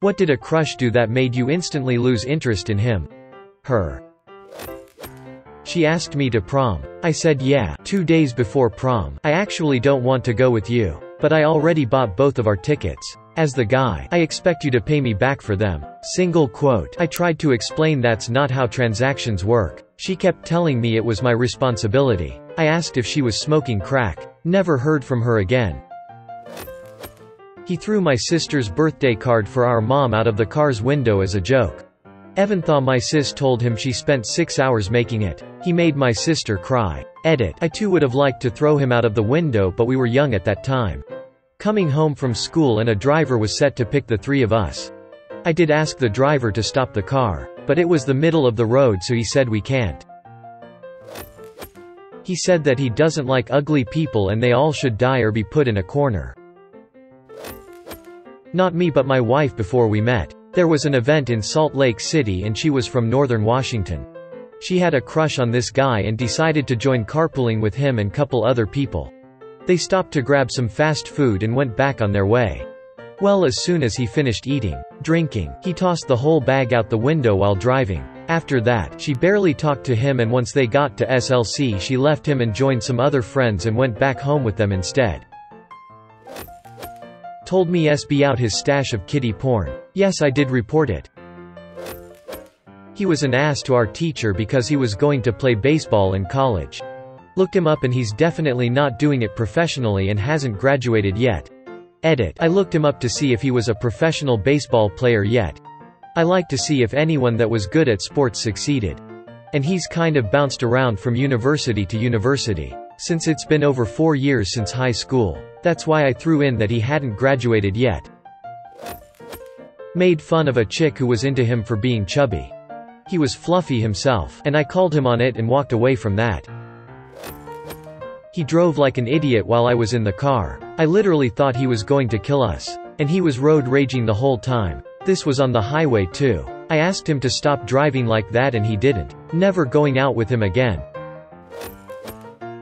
What did a crush do that made you instantly lose interest in him? Her. She asked me to prom. I said yeah, 2 days before prom. I actually don't want to go with you. But I already bought both of our tickets. As the guy, I expect you to pay me back for them. Single quote. I tried to explain that's not how transactions work. She kept telling me it was my responsibility. I asked if she was smoking crack. Never heard from her again. He threw my sister's birthday card for our mom out of the car's window as a joke. Even though my sis told him she spent 6 hours making it. He made my sister cry. Edit. I too would have liked to throw him out of the window, but we were young at that time. Coming home from school and a driver was set to pick the three of us. I did ask the driver to stop the car, but it was the middle of the road, so he said we can't. He said that he doesn't like ugly people and they all should die or be put in a corner. Not me, but my wife before we met. There was an event in Salt Lake City and she was from northern Washington. She had a crush on this guy and decided to join carpooling with him and couple other people. They stopped to grab some fast food and went back on their way. Well, as soon as he finished eating, drinking, he tossed the whole bag out the window while driving. After that, she barely talked to him, and once they got to SLC she left him and joined some other friends and went back home with them instead. Told me SB out his stash of kiddie porn. Yes, I did report it. He was an ass to our teacher because he was going to play baseball in college. Looked him up and he's definitely not doing it professionally and hasn't graduated yet. Edit. I looked him up to see if he was a professional baseball player yet. I like to see if anyone that was good at sports succeeded. And he's kind of bounced around from university to university. Since it's been over 4 years since high school. That's why I threw in that he hadn't graduated yet. Made fun of a chick who was into him for being chubby. He was fluffy himself, and I called him on it and walked away from that. He drove like an idiot while I was in the car. I literally thought he was going to kill us. And he was road raging the whole time. This was on the highway too. I asked him to stop driving like that and he didn't. Never going out with him again.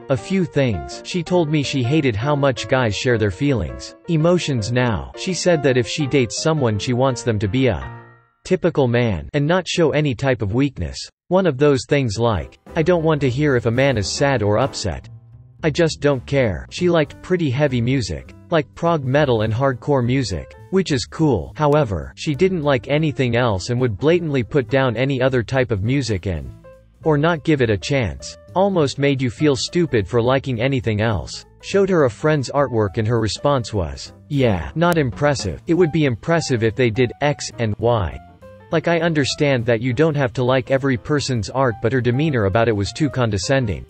A few things. She told me she hated how much guys share their feelings. Emotions now. She said that if she dates someone she wants them to be a typical man and not show any type of weakness. One of those things like, I don't want to hear if a man is sad or upset. I just don't care. She liked pretty heavy music, like prog metal and hardcore music, which is cool. However, she didn't like anything else and would blatantly put down any other type of music or not give it a chance. Almost made you feel stupid for liking anything else. Showed her a friend's artwork and her response was, yeah, not impressive. It would be impressive if they did X and Y. Like, I understand that you don't have to like every person's art, but her demeanor about it was too condescending.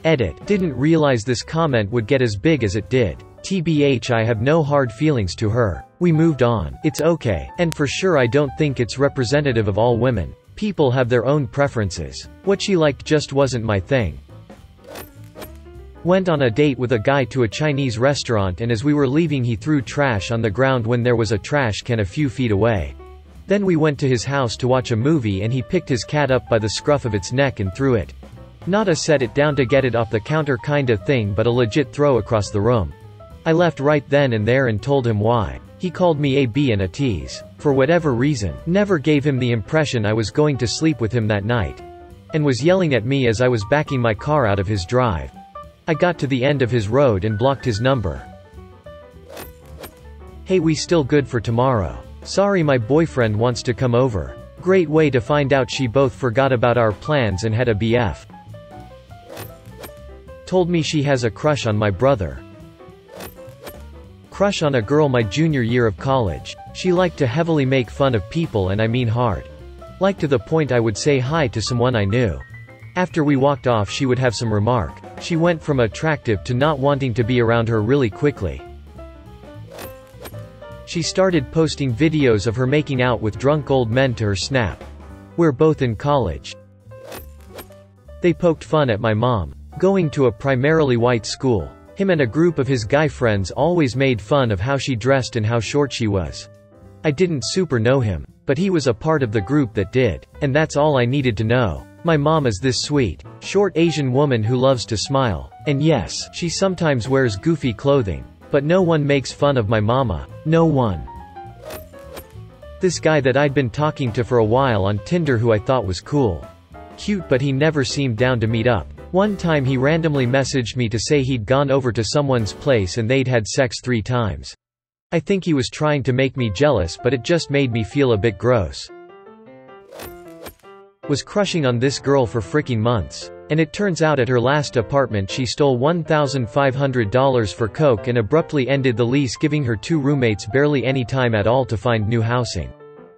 Edit. Didn't realize this comment would get as big as it did. TBH, I have no hard feelings to her. We moved on. It's okay. And for sure I don't think it's representative of all women. People have their own preferences. What she liked just wasn't my thing. Went on a date with a guy to a Chinese restaurant, and as we were leaving he threw trash on the ground when there was a trash can a few feet away. Then we went to his house to watch a movie and he picked his cat up by the scruff of its neck and threw it. Not a set it down to get it off the counter kinda thing, but a legit throw across the room. I left right then and there and told him why. He called me a B and a tease. For whatever reason, never gave him the impression I was going to sleep with him that night. And was yelling at me as I was backing my car out of his drive. I got to the end of his road and blocked his number. Hey, we still good for tomorrow? Sorry, my boyfriend wants to come over. Great way to find out she both forgot about our plans and had a BF. Told me she has a crush on my brother. Crush on a girl my junior year of college. She liked to heavily make fun of people, and I mean hard. Like to the point I would say hi to someone I knew. After we walked off she would have some remark. She went from attractive to not wanting to be around her really quickly. She started posting videos of her making out with drunk old men to her Snap. We're both in college. They poked fun at my mom. Going to a primarily white school. Him and a group of his guy friends always made fun of how she dressed and how short she was. I didn't super know him, but he was a part of the group that did. And that's all I needed to know. My mom is this sweet, short Asian woman who loves to smile. And yes, she sometimes wears goofy clothing. But no one makes fun of my mama. No one. This guy that I'd been talking to for a while on Tinder who I thought was cool. Cute, but he never seemed down to meet up. One time he randomly messaged me to say he'd gone over to someone's place and they'd had sex 3 times. I think he was trying to make me jealous, but it just made me feel a bit gross. Was crushing on this girl for freaking months. And it turns out at her last apartment she stole $1,500 for coke and abruptly ended the lease, giving her 2 roommates barely any time at all to find new housing.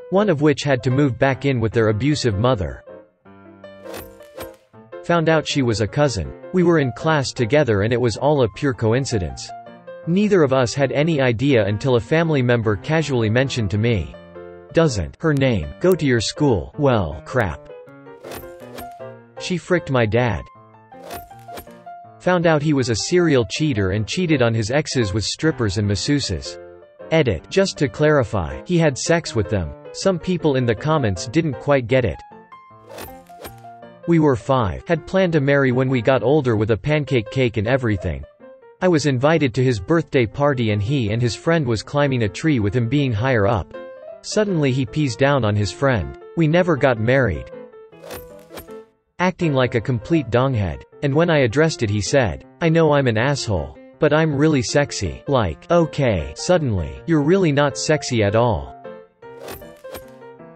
One of which had to move back in with their abusive mother. Found out she was a cousin. We were in class together and it was all a pure coincidence. Neither of us had any idea until a family member casually mentioned to me, "Doesn't her name go to your school?" Well, crap. She fricked my dad. Found out he was a serial cheater and cheated on his exes with strippers and masseuses. Edit. Just to clarify, he had sex with them. Some people in the comments didn't quite get it. We were 5, had planned to marry when we got older with a pancake cake and everything. I was invited to his birthday party and he and his friend was climbing a tree with him being higher up. Suddenly he pees down on his friend. We never got married. Acting like a complete donghead. And when I addressed it he said, "I know I'm an asshole. But I'm really sexy." Like, okay, suddenly, you're really not sexy at all.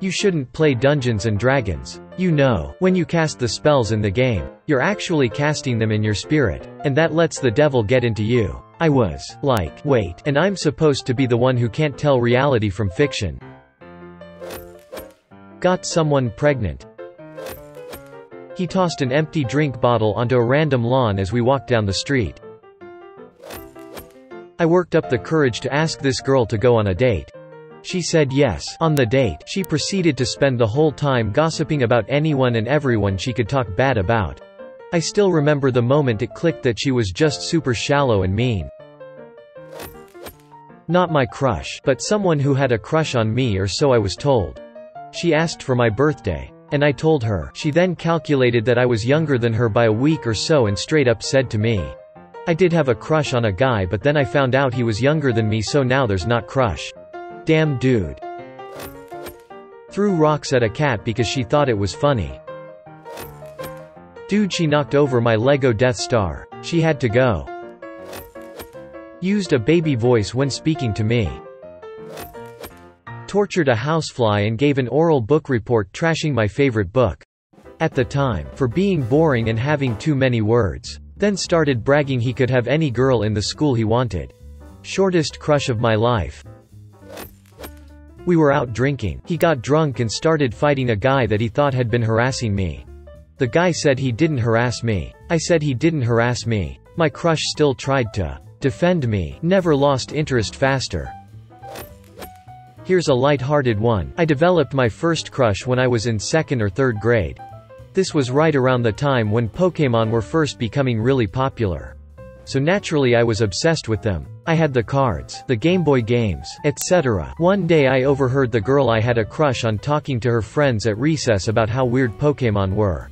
You shouldn't play Dungeons and Dragons. You know, when you cast the spells in the game, you're actually casting them in your spirit, and that lets the devil get into you. I was like, wait, and I'm supposed to be the one who can't tell reality from fiction. Got someone pregnant. He tossed an empty drink bottle onto a random lawn as we walked down the street. I worked up the courage to ask this girl to go on a date. She said yes. On the date, she proceeded to spend the whole time gossiping about anyone and everyone she could talk bad about. I still remember the moment it clicked that she was just super shallow and mean. Not my crush, but someone who had a crush on me, or so I was told. She asked for my birthday. And I told her. She then calculated that I was younger than her by a week or so and straight up said to me, "I did have a crush on a guy, but then I found out he was younger than me, so now there's not crush." Damn dude. Threw rocks at a cat because she thought it was funny. Dude, she knocked over my Lego Death Star. She had to go. Used a baby voice when speaking to me. Tortured a housefly and gave an oral book report trashing my favorite book. At the time, for being boring and having too many words. Then started bragging he could have any girl in the school he wanted. Shortest crush of my life. We were out drinking. He got drunk and started fighting a guy that he thought had been harassing me. The guy said he didn't harass me. I said he didn't harass me. My crush still tried to defend me. Never lost interest faster. Here's a light-hearted one. I developed my first crush when I was in 2nd or 3rd grade. This was right around the time when Pokémon were first becoming really popular. So naturally I was obsessed with them. I had the cards, the Game Boy games, etc. One day I overheard the girl I had a crush on talking to her friends at recess about how weird Pokémon were.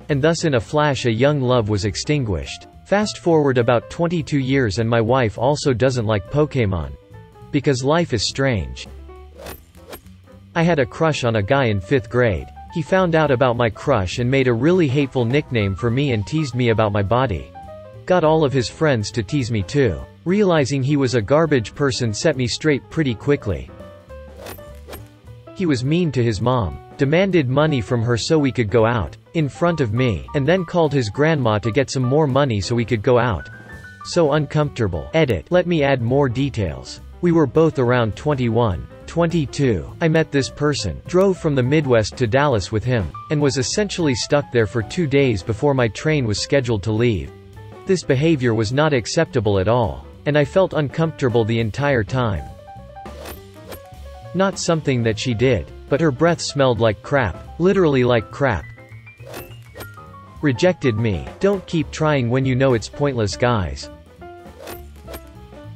And thus in a flash a young love was extinguished. Fast forward about 22 years and my wife also doesn't like Pokémon. Because life is strange. I had a crush on a guy in 5th grade. He found out about my crush and made a really hateful nickname for me and teased me about my body. Got all of his friends to tease me too. Realizing he was a garbage person set me straight pretty quickly. He was mean to his mom. Demanded money from her so we could go out. In front of me. And then called his grandma to get some more money so we could go out. So uncomfortable. Edit. Let me add more details. We were both around 21. 22. I met this person, drove from the Midwest to Dallas with him, and was essentially stuck there for 2 days before my train was scheduled to leave. This behavior was not acceptable at all, and I felt uncomfortable the entire time. Not something that she did, but her breath smelled like crap, literally like crap. Rejected me. Don't keep trying when you know it's pointless, guys.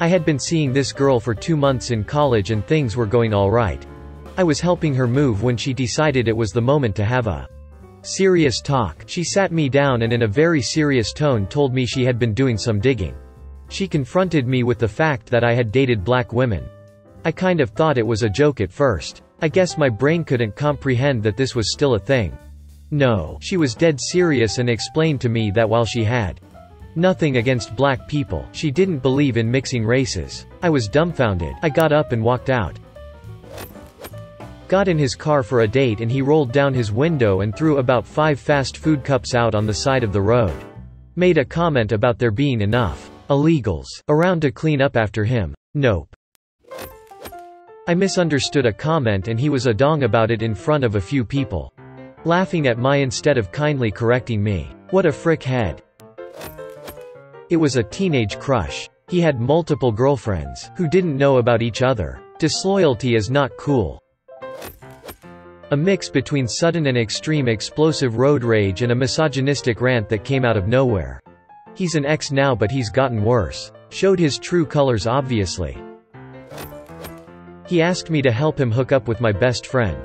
I had been seeing this girl for 2 months in college and things were going alright. I was helping her move when she decided it was the moment to have a serious talk. She sat me down and in a very serious tone told me she had been doing some digging. She confronted me with the fact that I had dated black women. I kind of thought it was a joke at first. I guess my brain couldn't comprehend that this was still a thing. No, she was dead serious and explained to me that while she had nothing against black people, she didn't believe in mixing races. I was dumbfounded. I got up and walked out. Got in his car for a date and he rolled down his window and threw about 5 fast food cups out on the side of the road. Made a comment about there being enough illegals around to clean up after him. Nope. I misunderstood a comment and he was a dong about it in front of a few people. Laughing at my instead of kindly correcting me. What a frick head. It was a teenage crush. He had multiple girlfriends, who didn't know about each other. Disloyalty is not cool. A mix between sudden and extreme explosive road rage and a misogynistic rant that came out of nowhere. He's an ex now but he's gotten worse. Showed his true colors obviously. He asked me to help him hook up with my best friend.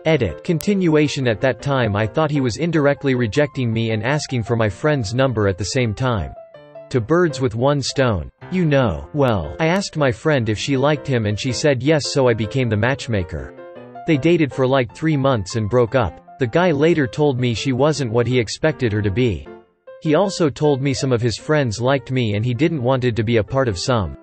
Edit. Continuation. At that time I thought he was indirectly rejecting me and asking for my friend's number at the same time. Two birds with one stone. You know. Well, I asked my friend if she liked him and she said yes, so I became the matchmaker. They dated for like 3 months and broke up. The guy later told me she wasn't what he expected her to be. He also told me some of his friends liked me and he didn't wanted to be a part of some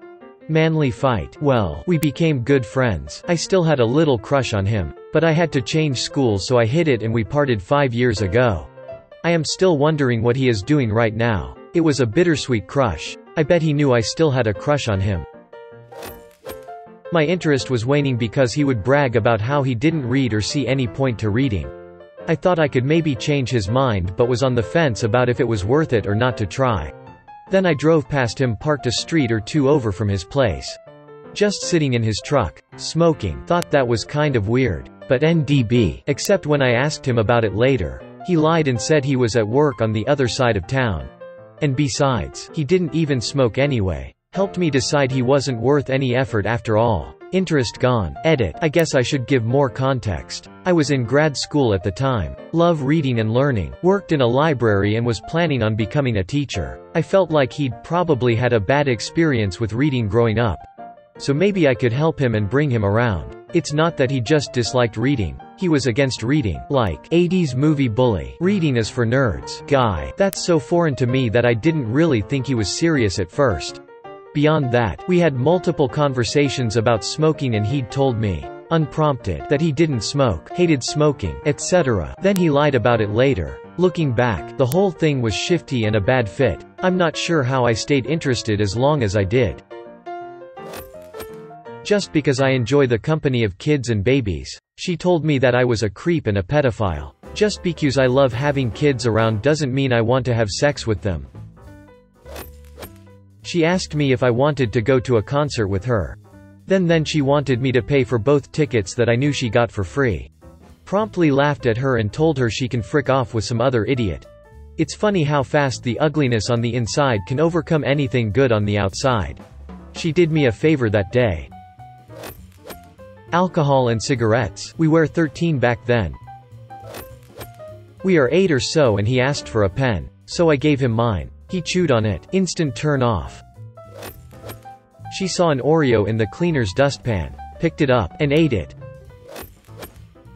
manly fight. Well, we became good friends. I still had a little crush on him. But I had to change school so I hid it and we parted 5 years ago. I am still wondering what he is doing right now. It was a bittersweet crush. I bet he knew I still had a crush on him. My interest was waning because he would brag about how he didn't read or see any point to reading. I thought I could maybe change his mind but was on the fence about if it was worth it or not to try. Then I drove past him parked a street or two over from his place. Just sitting in his truck, smoking, thought that was kind of weird. But NDB. Except when I asked him about it later. He lied and said he was at work on the other side of town. And besides, he didn't even smoke anyway. Helped me decide he wasn't worth any effort after all. Interest gone. Edit. I guess I should give more context. I was in grad school at the time. Love reading and learning. Worked in a library and was planning on becoming a teacher. I felt like he'd probably had a bad experience with reading growing up. So maybe I could help him and bring him around. It's not that he just disliked reading. He was against reading. Like 80s movie bully. Reading is for nerds. Guy. That's so foreign to me that I didn't really think he was serious at first. Beyond that, we had multiple conversations about smoking and he'd told me, unprompted, that he didn't smoke, hated smoking, etc. Then he lied about it later. Looking back, the whole thing was shifty and a bad fit. I'm not sure how I stayed interested as long as I did. Just because I enjoy the company of kids and babies. She told me that I was a creep and a pedophile. Just because I love having kids around doesn't mean I want to have sex with them. She asked me if I wanted to go to a concert with her. Then she wanted me to pay for both tickets that I knew she got for free. Promptly laughed at her and told her she can frick off with some other idiot. It's funny how fast the ugliness on the inside can overcome anything good on the outside. She did me a favor that day. Alcohol and cigarettes. We were 13 back then. We are 8 or so and he asked for a pen. So I gave him mine. He chewed on it. Instant turn off. She saw an Oreo in the cleaner's dustpan. Picked it up, and ate it.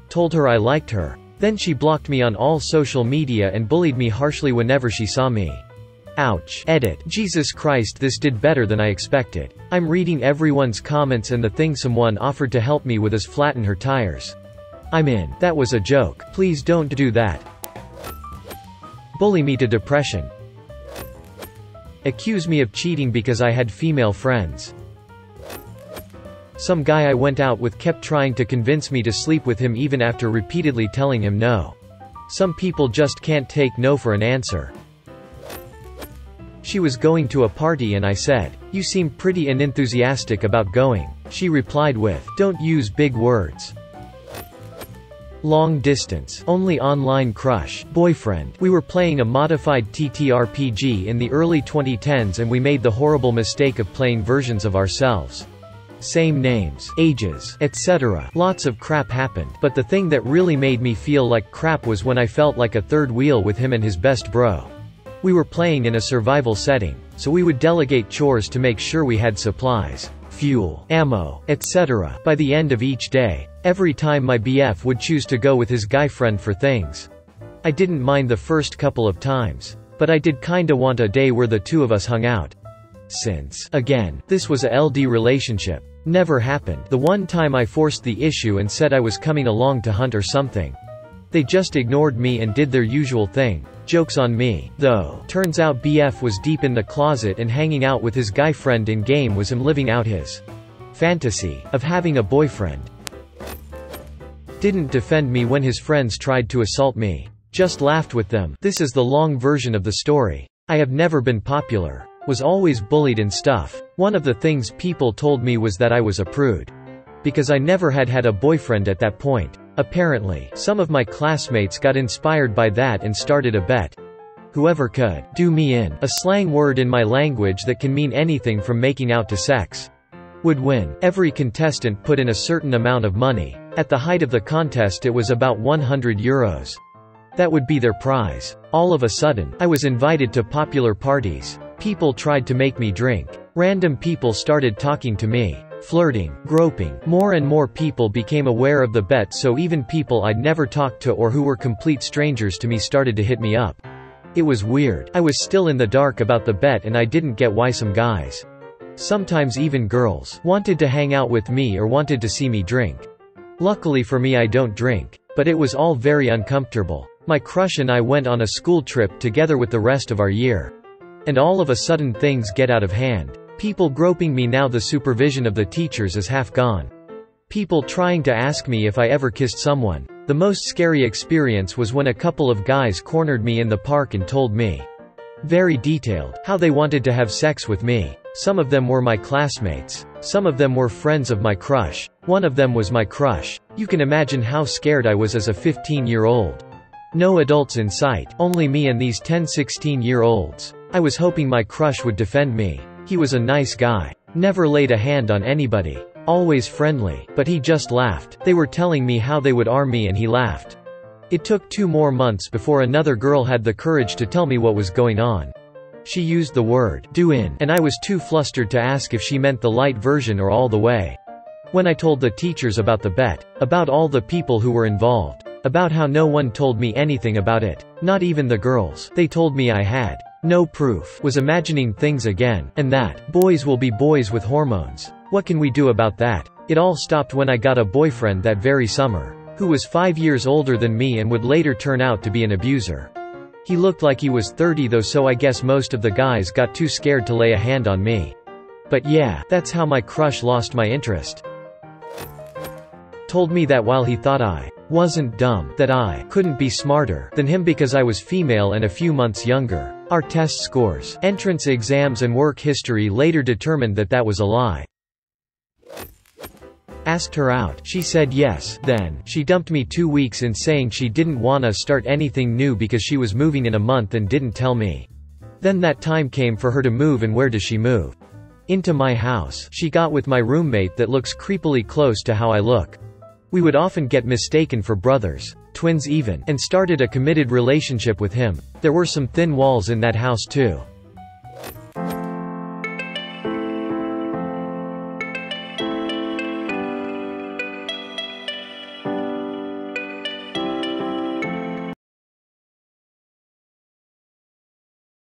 Told her I liked her. Then she blocked me on all social media and bullied me harshly whenever she saw me. Ouch. Edit. Jesus Christ, this did better than I expected. I'm reading everyone's comments and the thing someone offered to help me with is flatten her tires. I'm in. That was a joke. Please don't do that. Bully me to depression. Accuse me of cheating because I had female friends. Some guy I went out with kept trying to convince me to sleep with him even after repeatedly telling him no. Some people just can't take no for an answer. She was going to a party and I said, "You seem pretty unenthusiastic about going." She replied with, "Don't use big words." Long distance, only online crush, boyfriend. We were playing a modified TTRPG in the early 2010s and we made the horrible mistake of playing versions of ourselves. Same names, ages, etc. Lots of crap happened, but the thing that really made me feel like crap was when I felt like a third wheel with him and his best bro. We were playing in a survival setting, so we would delegate chores to make sure we had supplies. fuel, ammo, etc. By the end of each day, every time my BF would choose to go with his guy friend for things. I didn't mind the first couple of times, but I did kinda want a day where the two of us hung out. Since, again, this was a LD relationship, never happened. The one time I forced the issue and said I was coming along to hunt or something. They just ignored me and did their usual thing. Joke's on me, though. Turns out BF was deep in the closet and hanging out with his guy friend in game was him living out his fantasy of having a boyfriend. Didn't defend me when his friends tried to assault me. Just laughed with them. This is the long version of the story. I have never been popular. Was always bullied and stuff. One of the things people told me was that I was a prude. Because I never had a boyfriend at that point. Apparently, some of my classmates got inspired by that and started a bet. Whoever could do me in, a slang word in my language that can mean anything from making out to sex, would win. Every contestant put in a certain amount of money. At the height of the contest it was about €100. That would be their prize. All of a sudden, I was invited to popular parties. People tried to make me drink. Random people started talking to me. Flirting, groping. More and more people became aware of the bet, so even people I'd never talked to or who were complete strangers to me started to hit me up. It was weird. I was still in the dark about the bet and I didn't get why some guys, sometimes even girls, wanted to hang out with me or wanted to see me drink. Luckily for me I don't drink, but it was all very uncomfortable. My crush and I went on a school trip together with the rest of our year. And all of a sudden things get out of hand. People groping me, now the supervision of the teachers is half gone. People trying to ask me if I ever kissed someone. The most scary experience was when a couple of guys cornered me in the park and told me, very detailed, how they wanted to have sex with me. Some of them were my classmates. Some of them were friends of my crush. One of them was my crush. You can imagine how scared I was as a 15-year-old. No adults in sight, only me and these 10-16-year-olds. I was hoping my crush would defend me. He was a nice guy. Never laid a hand on anybody. Always friendly. But he just laughed. They were telling me how they would arm me and he laughed. It took 2 more months before another girl had the courage to tell me what was going on. She used the word "do in," and I was too flustered to ask if she meant the light version or all the way. When I told the teachers about the bet, about all the people who were involved, about how no one told me anything about it, not even the girls, they told me I had no proof, was imagining things again, and that boys will be boys with hormones. What can we do about that? It all stopped when I got a boyfriend that very summer, who was 5 years older than me and would later turn out to be an abuser. He looked like he was 30 though, so I guess most of the guys got too scared to lay a hand on me. But yeah, that's how my crush lost my interest. Told me that while he thought I wasn't dumb, that I couldn't be smarter than him because I was female and a few months younger. Our test scores, entrance exams and work history later determined that that was a lie. Asked her out. She said yes. Then, she dumped me 2 weeks in, saying she didn't wanna start anything new because she was moving in a month and didn't tell me. Then that time came for her to move, and where does she move? Into my house. She got with my roommate that looks creepily close to how I look. We would often get mistaken for brothers, twins even, and started a committed relationship with him. There were some thin walls in that house too.